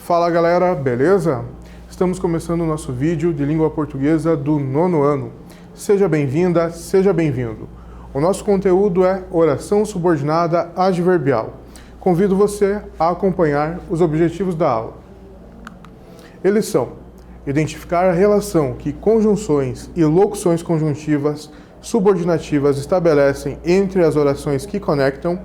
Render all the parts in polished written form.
Fala galera, beleza? Estamos começando o nosso vídeo de língua portuguesa do 9º ano. Seja bem-vinda, seja bem-vindo. O nosso conteúdo é oração subordinada adverbial. Convido você a acompanhar os objetivos da aula. Eles são: identificar a relação que conjunções e locuções conjuntivas subordinativas estabelecem entre as orações que conectam,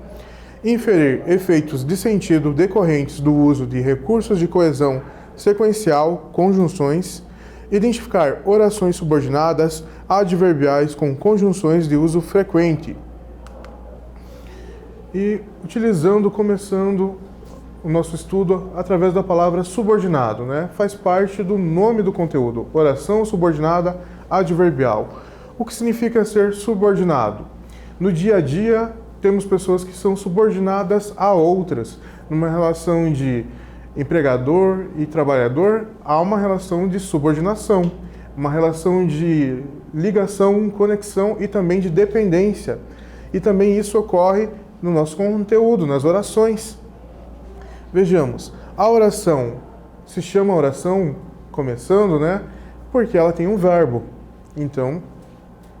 inferir efeitos de sentido decorrentes do uso de recursos de coesão sequencial, conjunções, identificar orações subordinadas adverbiais com conjunções de uso frequente. E começando o nosso estudo através da palavra subordinado, né? Faz parte do nome do conteúdo, oração subordinada adverbial. O que significa ser subordinado? No dia a dia, temos pessoas que são subordinadas a outras. Numa relação de empregador e trabalhador, há uma relação de subordinação, uma relação de ligação, conexão e também de dependência. E também isso ocorre no nosso conteúdo, nas orações. Vejamos, a oração se chama oração começando, né? Porque ela tem um verbo. Então,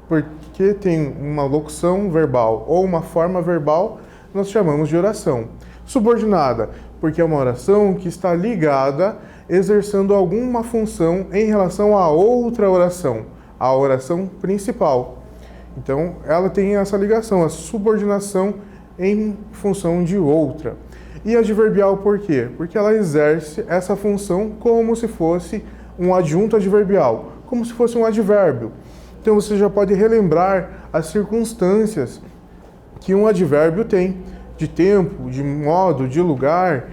porque tem uma locução verbal ou uma forma verbal, nós chamamos de oração. Subordinada, porque é uma oração que está ligada, exercendo alguma função em relação a outra oração, a oração principal. Então, ela tem essa ligação, a subordinação em função de outra. E adverbial por quê? Porque ela exerce essa função como se fosse um adjunto adverbial, como se fosse um advérbio. Então você já pode relembrar as circunstâncias que um advérbio tem, de tempo, de modo, de lugar,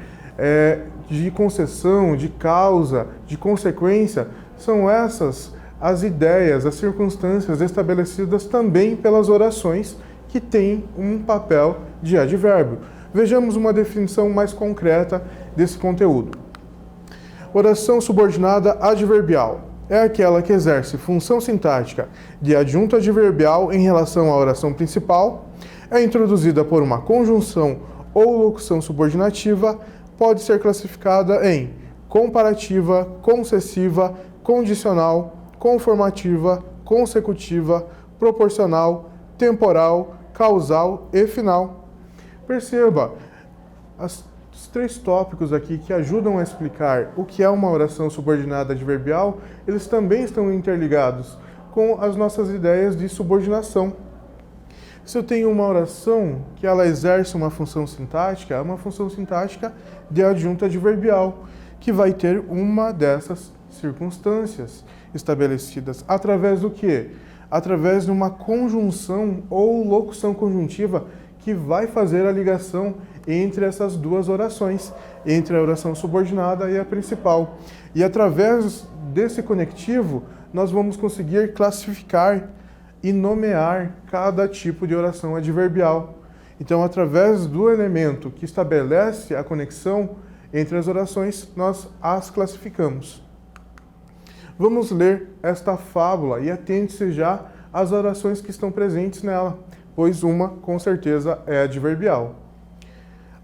de concessão, de causa, de consequência. São essas as ideias, as circunstâncias estabelecidas também pelas orações que têm um papel de advérbio. Vejamos uma definição mais concreta desse conteúdo. Oração subordinada adverbial é aquela que exerce função sintática de adjunto adverbial em relação à oração principal, é introduzida por uma conjunção ou locução subordinativa, pode ser classificada em comparativa, concessiva, condicional, conformativa, consecutiva, proporcional, temporal, causal e final. Perceba, os três tópicos aqui que ajudam a explicar o que é uma oração subordinada adverbial, eles também estão interligados com as nossas ideias de subordinação. Se eu tenho uma oração que ela exerce uma função sintática, é uma função sintática de adjunto adverbial, que vai ter uma dessas circunstâncias estabelecidas através do quê? Através de uma conjunção ou locução conjuntiva que vai fazer a ligação entre essas duas orações, entre a oração subordinada e a principal. E através desse conectivo, nós vamos conseguir classificar e nomear cada tipo de oração adverbial. Então, através do elemento que estabelece a conexão entre as orações, nós as classificamos. Vamos ler esta fábula e atente-se já às orações que estão presentes nela, pois uma, com certeza, é adverbial.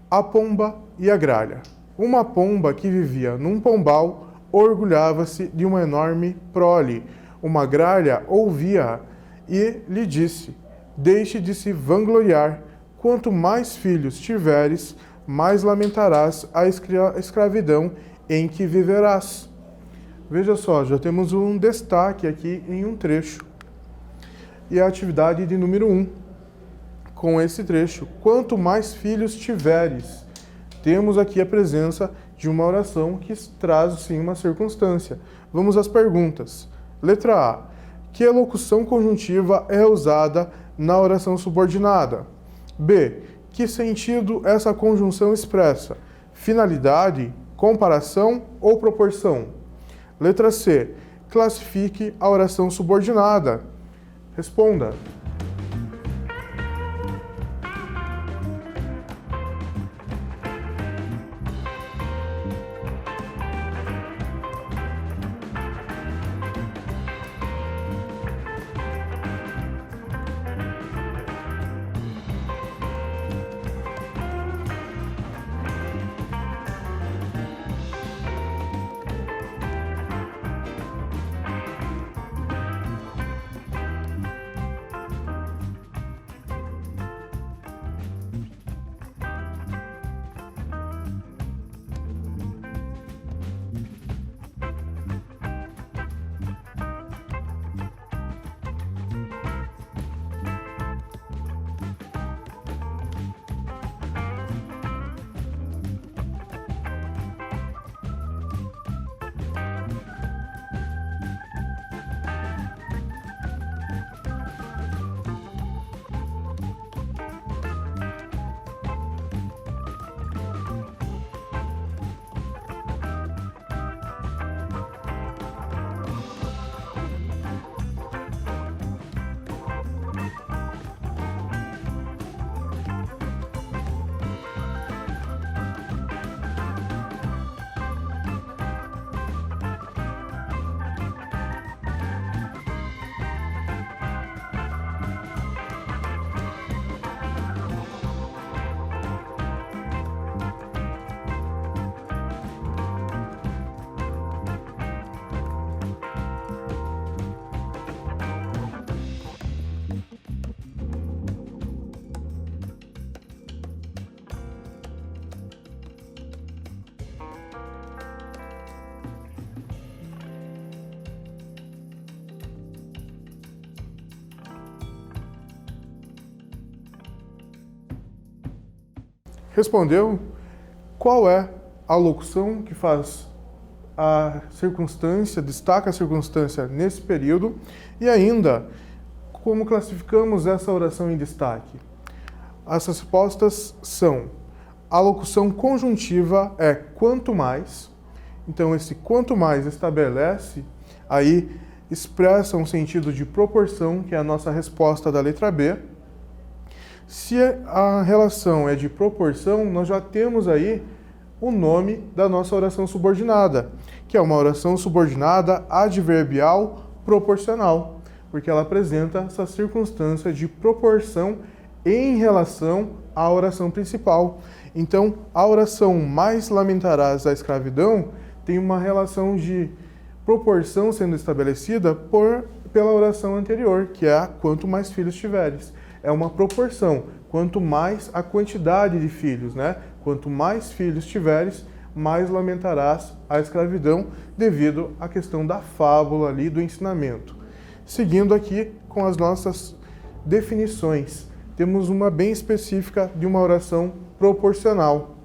A pomba e a gralha. Uma pomba que vivia num pombal orgulhava-se de uma enorme prole. Uma gralha ouvia-a e lhe disse: deixe de se vangloriar. Quanto mais filhos tiveres, mais lamentarás a escravidão em que viverás. Veja só, já temos um destaque aqui em um trecho. E a atividade de número 1. Com esse trecho, quanto mais filhos tiveres. Temos aqui a presença de uma oração que traz, sim, uma circunstância. Vamos às perguntas. Letra A. Que locução conjuntiva é usada na oração subordinada? B. Que sentido essa conjunção expressa? Finalidade, comparação ou proporção? Letra C. Classifique a oração subordinada. Responda. Respondeu? Qual é a locução que faz a circunstância, destaca a circunstância nesse período? E ainda, como classificamos essa oração em destaque? As respostas são: a locução conjuntiva é quanto mais. Então, esse quanto mais estabelece, aí expressa um sentido de proporção, que é a nossa resposta da letra B. Se a relação é de proporção, nós já temos aí o nome da nossa oração subordinada, que é uma oração subordinada adverbial proporcional, porque ela apresenta essa circunstância de proporção em relação à oração principal. Então, a oração mais lamentarás a escravidão tem uma relação de proporção sendo estabelecida pela oração anterior, que é a quanto mais filhos tiveres. É uma proporção, quanto mais a quantidade de filhos, né? Quanto mais filhos tiveres, mais lamentarás a escravidão, devido à questão da fábula ali, do ensinamento. Seguindo aqui com as nossas definições, temos uma bem específica de uma oração proporcional.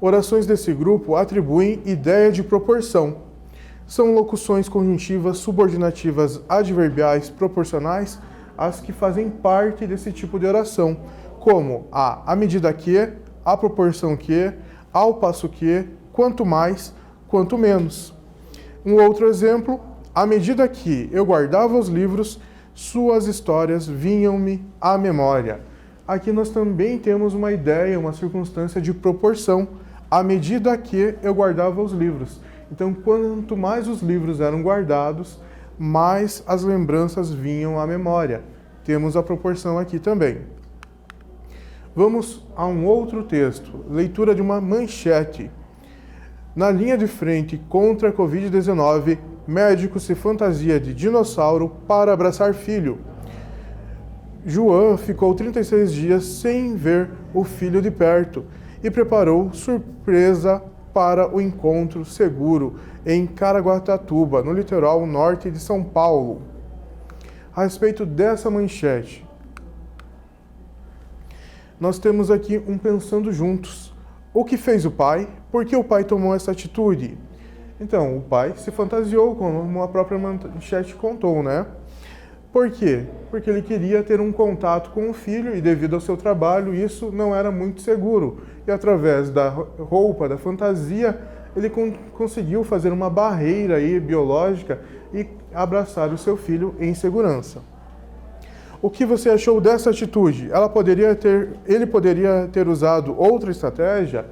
Orações desse grupo atribuem ideia de proporção. São locuções conjuntivas, subordinativas, adverbiais, proporcionais, as que fazem parte desse tipo de oração, como a medida que, a proporção que, ao passo que, quanto mais, quanto menos. Um outro exemplo: à medida que eu guardava os livros, suas histórias vinham-me à memória. Aqui nós também temos uma ideia, uma circunstância de proporção, à medida que eu guardava os livros. Então, quanto mais os livros eram guardados, mais as lembranças vinham à memória. Temos a proporção aqui também. Vamos a um outro texto, leitura de uma manchete. Na linha de frente contra a Covid-19, médico se fantasia de dinossauro para abraçar filho. João ficou 36 dias sem ver o filho de perto e preparou surpresa para o encontro seguro em Caraguatatuba, no litoral norte de São Paulo. A respeito dessa manchete, nós temos aqui um pensando juntos. O que fez o pai? Por que o pai tomou essa atitude? Então, o pai se fantasiou, como a própria manchete contou, né? Por quê? Porque ele queria ter um contato com o filho e, devido ao seu trabalho, isso não era muito seguro. E através da roupa, da fantasia, ele conseguiu fazer uma barreira aí biológica e abraçar o seu filho em segurança. O que você achou dessa atitude? Ele poderia ter usado outra estratégia?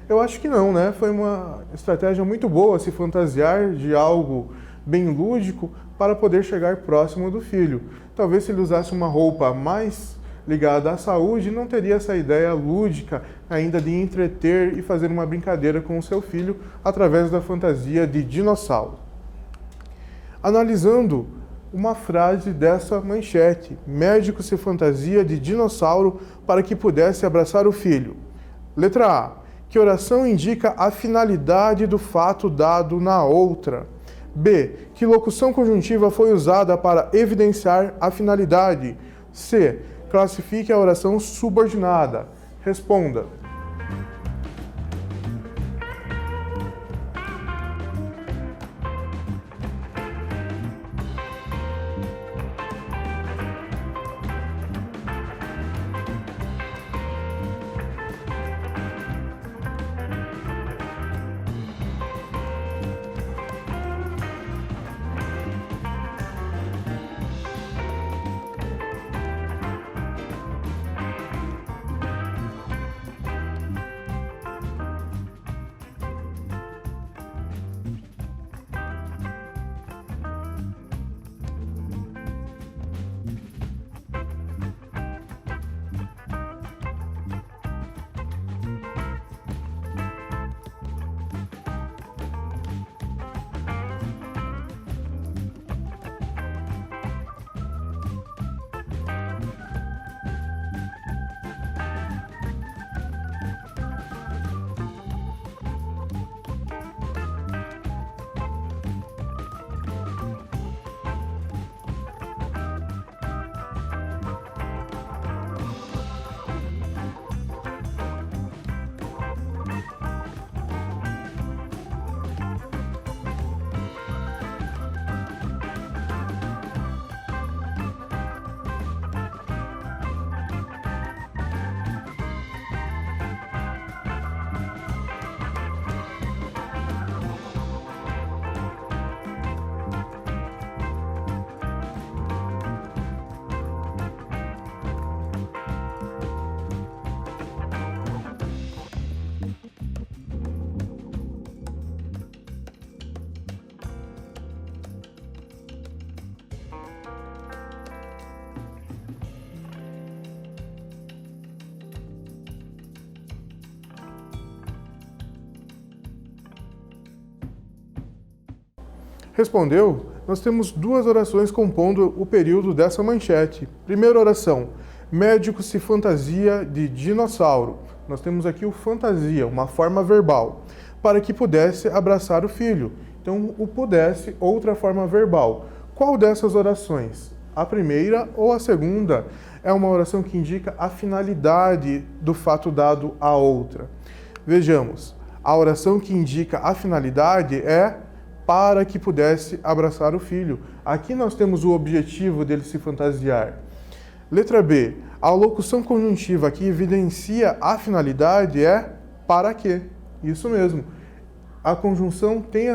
Eu acho que não, né? Foi uma estratégia muito boa se fantasiar de algo bem lúdico para poder chegar próximo do filho. Talvez se ele usasse uma roupa mais ligada à saúde, não teria essa ideia lúdica ainda de entreter e fazer uma brincadeira com o seu filho através da fantasia de dinossauro. Analisando uma frase dessa manchete: médico se fantasia de dinossauro para que pudesse abraçar o filho. Letra A. Que oração indica a finalidade do fato dado na outra? B. Que locução conjuntiva foi usada para evidenciar a finalidade? C. Classifique a oração subordinada. Responda. Respondeu, nós temos duas orações compondo o período dessa manchete. Primeira oração, médico se fantasia de dinossauro. Nós temos aqui o fantasia, uma forma verbal, para que pudesse abraçar o filho. Então, o pudesse, outra forma verbal. Qual dessas orações? A primeira ou a segunda é uma oração que indica a finalidade do fato dado à outra. Vejamos, a oração que indica a finalidade é para que pudesse abraçar o filho. Aqui nós temos o objetivo dele se fantasiar. Letra B, a locução conjuntiva que evidencia a finalidade é para quê? Isso mesmo. A conjunção tem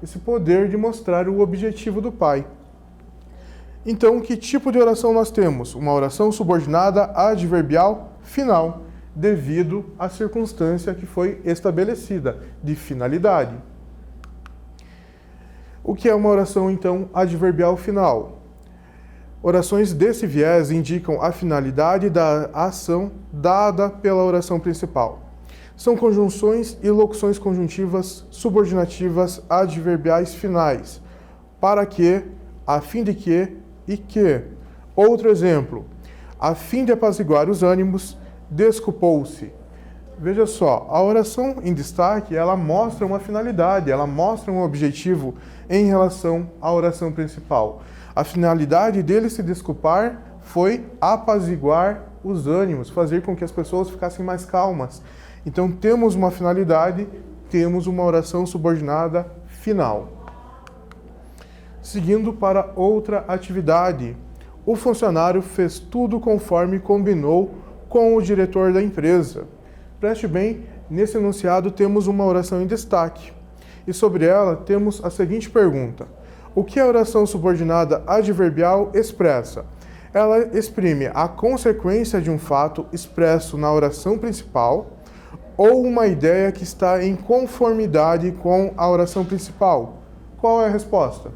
esse poder de mostrar o objetivo do pai. Então, que tipo de oração nós temos? Uma oração subordinada adverbial final, devido à circunstância que foi estabelecida, de finalidade. O que é uma oração, então, adverbial final? Orações desse viés indicam a finalidade da ação dada pela oração principal. São conjunções e locuções conjuntivas subordinativas adverbiais finais. Para que, a fim de que e que. Outro exemplo. A fim de apaziguar os ânimos, desculpou-se. Veja só, a oração em destaque, ela mostra uma finalidade, ela mostra um objetivo em relação à oração principal. A finalidade dele se desculpar foi apaziguar os ânimos, fazer com que as pessoas ficassem mais calmas. Então temos uma finalidade, temos uma oração subordinada final. Seguindo para outra atividade, o funcionário fez tudo conforme combinou com o diretor da empresa. Preste bem, nesse enunciado temos uma oração em destaque. E sobre ela temos a seguinte pergunta. O que a oração subordinada adverbial expressa? Ela exprime a consequência de um fato expresso na oração principal ou uma ideia que está em conformidade com a oração principal. Qual é a resposta?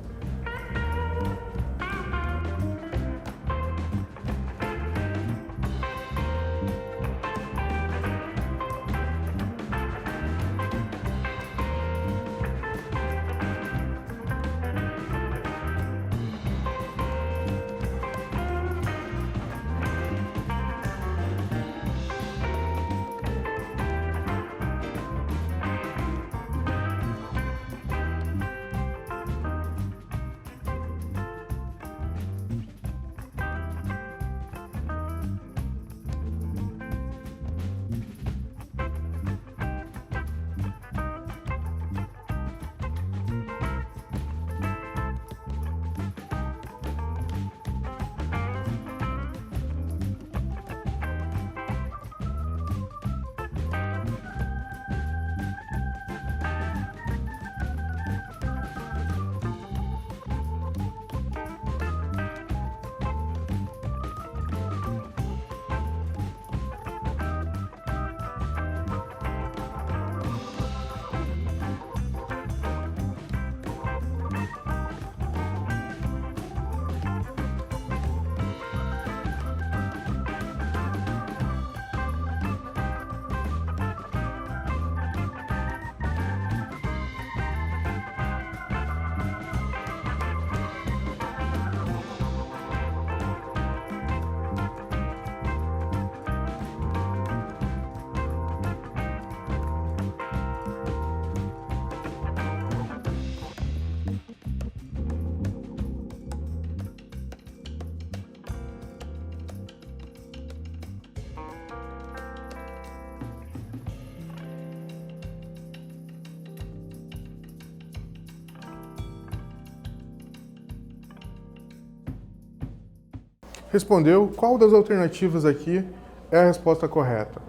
Respondeu, qual das alternativas aqui é a resposta correta?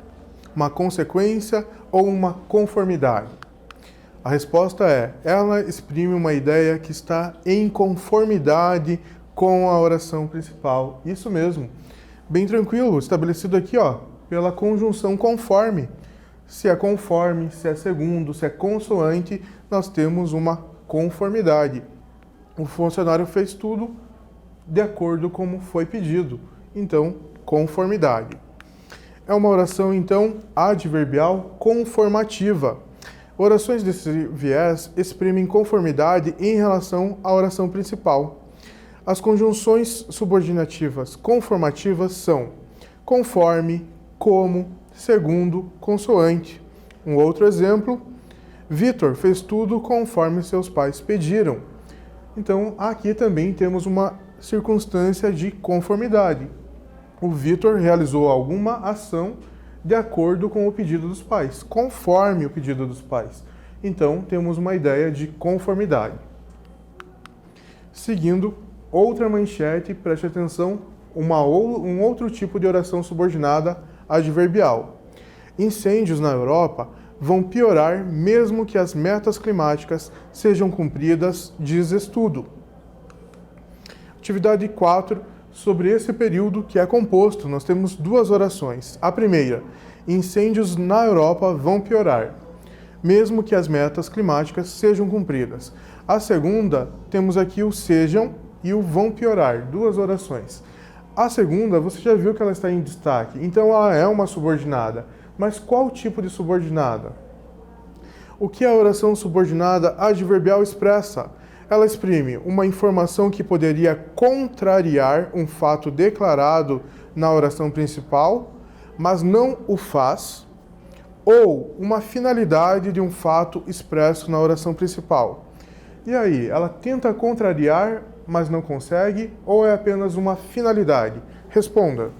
Uma consequência ou uma conformidade? A resposta é, ela exprime uma ideia que está em conformidade com a oração principal. Isso mesmo. Bem tranquilo, estabelecido aqui, ó, pela conjunção conforme. Se é conforme, se é segundo, se é consoante, nós temos uma conformidade. O funcionário fez tudo de acordo como foi pedido. Então, conformidade. É uma oração, então, adverbial conformativa. Orações desse viés exprimem conformidade em relação à oração principal. As conjunções subordinativas conformativas são conforme, como, segundo, consoante. Um outro exemplo, Vitor fez tudo conforme seus pais pediram. Então, aqui também temos uma circunstância de conformidade. O Vitor realizou alguma ação de acordo com o pedido dos pais, conforme o pedido dos pais. Então, temos uma ideia de conformidade. Seguindo, outra manchete, preste atenção, um outro tipo de oração subordinada adverbial. Incêndios na Europa vão piorar mesmo que as metas climáticas sejam cumpridas, diz estudo. Atividade 4, sobre esse período que é composto, nós temos duas orações. A primeira, incêndios na Europa vão piorar, mesmo que as metas climáticas sejam cumpridas. A segunda, temos aqui o sejam e o vão piorar, duas orações. A segunda, você já viu que ela está em destaque, então ela é uma subordinada. Mas qual tipo de subordinada? O que a oração subordinada adverbial expressa? Ela exprime uma informação que poderia contrariar um fato declarado na oração principal, mas não o faz, ou uma finalidade de um fato expresso na oração principal. E aí, ela tenta contrariar, mas não consegue, ou é apenas uma finalidade? Responda.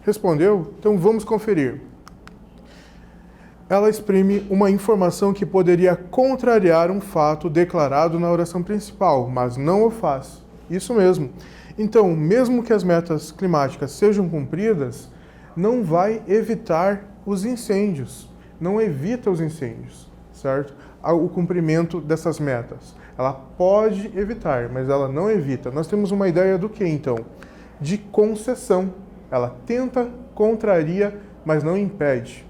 Respondeu? Então vamos conferir. Ela exprime uma informação que poderia contrariar um fato declarado na oração principal, mas não o faz. Isso mesmo. Então, mesmo que as metas climáticas sejam cumpridas, não vai evitar os incêndios. Não evita os incêndios, certo? O cumprimento dessas metas. Ela pode evitar, mas ela não evita. Nós temos uma ideia do que, então? De concessão. Ela tenta, contraria, mas não impede.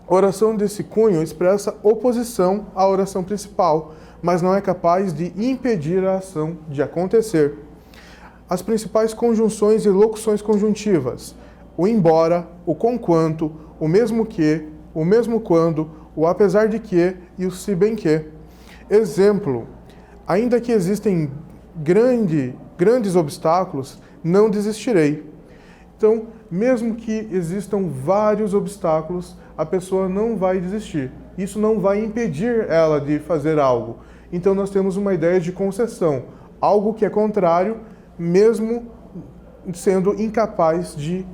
Oração desse cunho expressa oposição à oração principal, mas não é capaz de impedir a ação de acontecer. As principais conjunções e locuções conjuntivas: o embora, o conquanto, o mesmo que, o mesmo quando, o apesar de que e o se bem que. Exemplo: ainda que existem grandes obstáculos, não desistirei. Então, mesmo que existam vários obstáculos, a pessoa não vai desistir. Isso não vai impedir ela de fazer algo. Então, nós temos uma ideia de concessão, algo que é contrário, mesmo sendo incapaz de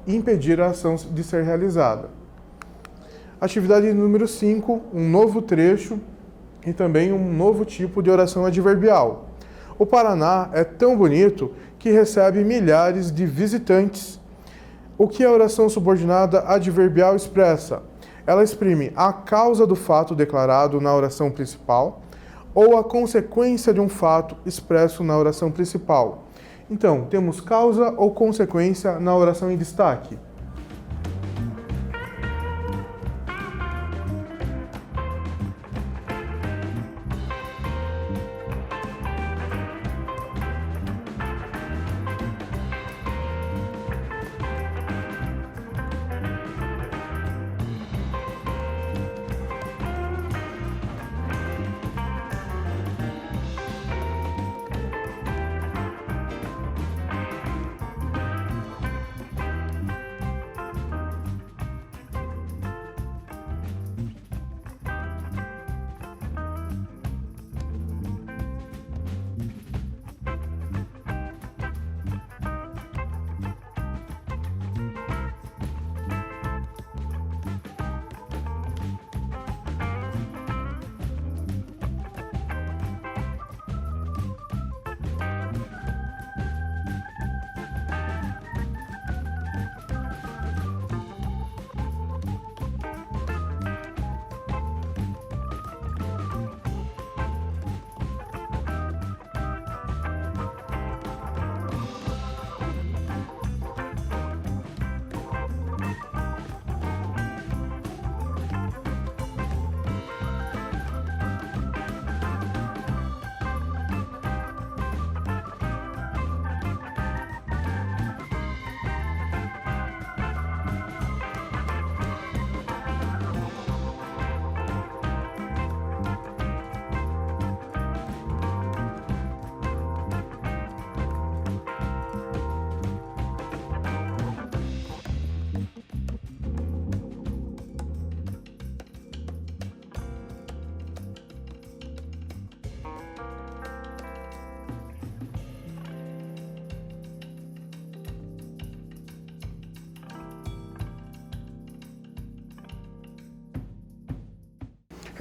impedir a ação de ser realizada. Atividade número 5, um novo trecho e também um novo tipo de oração adverbial. O Paraná é tão bonito que recebe milhares de visitantes. O que a oração subordinada adverbial expressa? Ela exprime a causa do fato declarado na oração principal ou a consequência de um fato expresso na oração principal. Então, temos causa ou consequência na oração em destaque.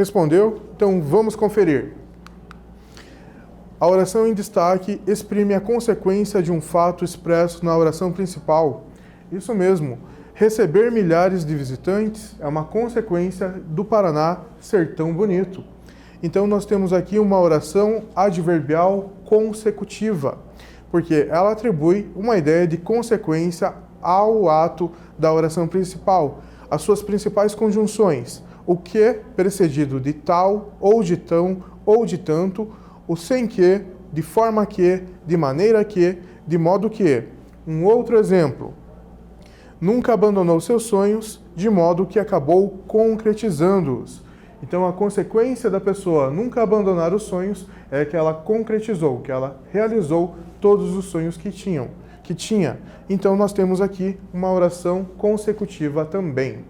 Respondeu? Então vamos conferir. A oração em destaque exprime a consequência de um fato expresso na oração principal. Isso mesmo, receber milhares de visitantes é uma consequência do Paraná ser tão bonito. Então nós temos aqui uma oração adverbial consecutiva, porque ela atribui uma ideia de consequência ao ato da oração principal. As suas principais conjunções: o que, precedido de tal, ou de tão, ou de tanto, o sem que, de forma que, de maneira que, de modo que. Um outro exemplo: nunca abandonou seus sonhos, de modo que acabou concretizando-os. Então, a consequência da pessoa nunca abandonar os sonhos é que ela concretizou, que ela realizou todos os sonhos que tinha. Então, nós temos aqui uma oração consecutiva também.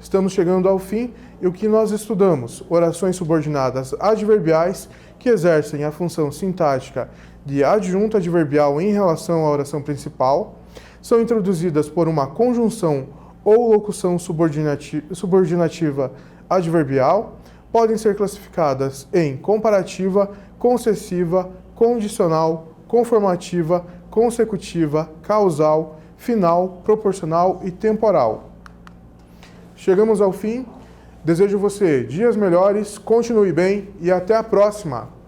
Estamos chegando ao fim e o que nós estudamos? Orações subordinadas adverbiais que exercem a função sintática de adjunto adverbial em relação à oração principal, são introduzidas por uma conjunção ou locução subordinativa adverbial, podem ser classificadas em comparativa, concessiva, condicional, conformativa, consecutiva, causal, final, proporcional e temporal. Chegamos ao fim. Desejo você dias melhores, continue bem e até a próxima!